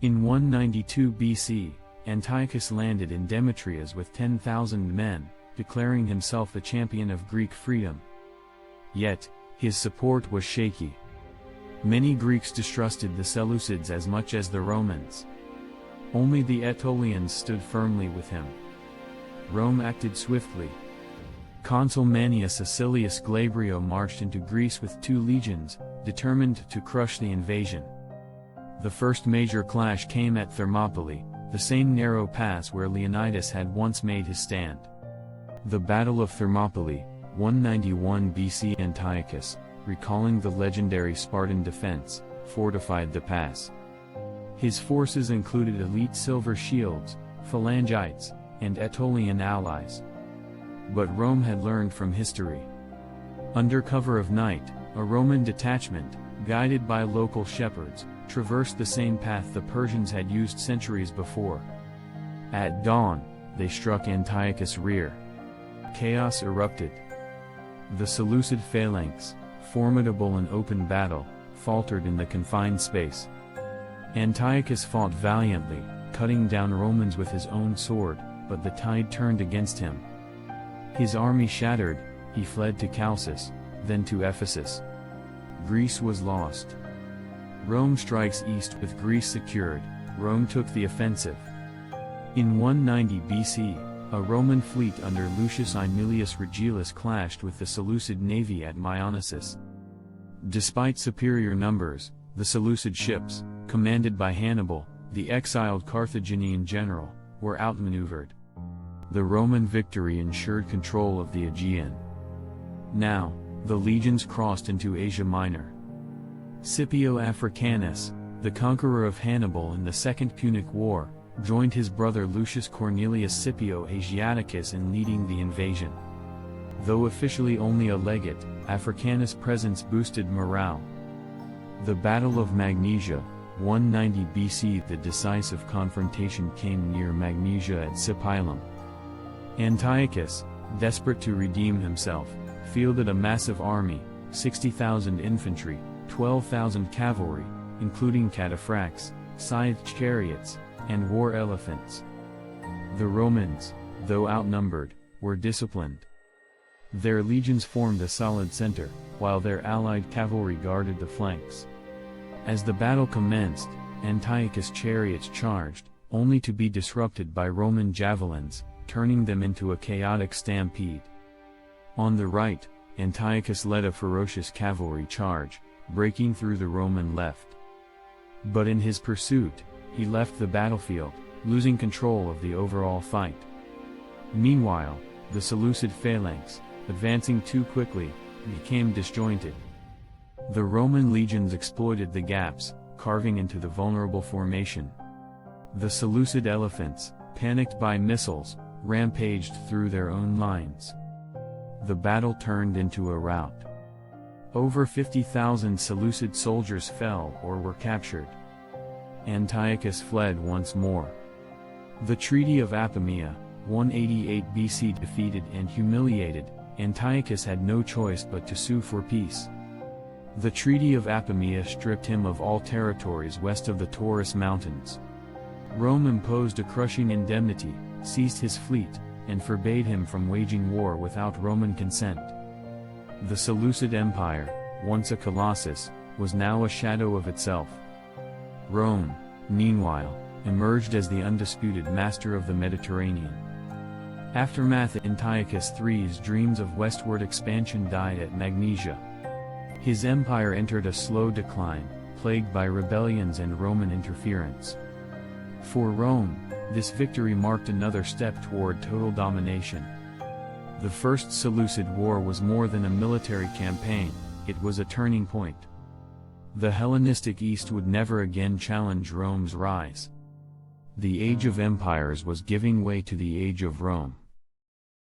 In 192 BC, Antiochus landed in Demetrias with 10,000 men, declaring himself the champion of Greek freedom. Yet, his support was shaky. Many Greeks distrusted the Seleucids as much as the Romans. Only the Aetolians stood firmly with him. Rome acted swiftly. Consul Manius Acilius Glabrio marched into Greece with 2 legions, determined to crush the invasion. The first major clash came at Thermopylae, the same narrow pass where Leonidas had once made his stand. The Battle of Thermopylae, 191 BC. Antiochus, recalling the legendary Spartan defense, fortified the pass. His forces included elite silver shields, phalangites, and Aetolian allies. But Rome had learned from history. Under cover of night, a Roman detachment, guided by local shepherds, traversed the same path the Persians had used centuries before. At dawn, they struck Antiochus' rear. Chaos erupted. The Seleucid phalanx, formidable in open battle, faltered in the confined space. Antiochus fought valiantly, cutting down Romans with his own sword, but the tide turned against him. His army shattered, he fled to Chalcis, then to Ephesus. Greece was lost. Rome strikes east. With Greece secured, Rome took the offensive. In 190 BC, a Roman fleet under Lucius Aemilius Regillus clashed with the Seleucid navy at Myonessus. Despite superior numbers, the Seleucid ships, commanded by Hannibal, the exiled Carthaginian general, were outmaneuvered. The Roman victory ensured control of the Aegean. Now, the legions crossed into Asia Minor. Scipio Africanus, the conqueror of Hannibal in the Second Punic War, joined his brother Lucius Cornelius Scipio Asiaticus in leading the invasion. Though officially only a legate, Africanus' presence boosted morale. The Battle of Magnesia, 190 BC. The decisive confrontation came near Magnesia at Sipylum. Antiochus, desperate to redeem himself, fielded a massive army, 60,000 infantry, 12,000 cavalry, including cataphracts, scythed chariots, and war elephants. The Romans, though outnumbered, were disciplined. Their legions formed a solid center, while their allied cavalry guarded the flanks. As the battle commenced, Antiochus' chariots charged, only to be disrupted by Roman javelins, turning them into a chaotic stampede. On the right, Antiochus led a ferocious cavalry charge, breaking through the Roman left. But in his pursuit, he left the battlefield, losing control of the overall fight. Meanwhile, the Seleucid phalanx, advancing too quickly, became disjointed. The Roman legions exploited the gaps, carving into the vulnerable formation. The Seleucid elephants, panicked by missiles, rampaged through their own lines. The battle turned into a rout. Over 50,000 Seleucid soldiers fell or were captured. Antiochus fled once more. The Treaty of Apamea, 188 BC. Defeated and humiliated, Antiochus had no choice but to sue for peace. The Treaty of Apamea stripped him of all territories west of the Taurus Mountains. Rome imposed a crushing indemnity, seized his fleet, and forbade him from waging war without Roman consent. The Seleucid Empire, once a colossus, was now a shadow of itself. Rome, meanwhile, emerged as the undisputed master of the Mediterranean. Aftermath. Antiochus III's dreams of westward expansion died at Magnesia. His empire entered a slow decline, plagued by rebellions and Roman interference. For Rome, this victory marked another step toward total domination. The First Seleucid War was more than a military campaign, it was a turning point. The Hellenistic East would never again challenge Rome's rise. The Age of Empires was giving way to the Age of Rome.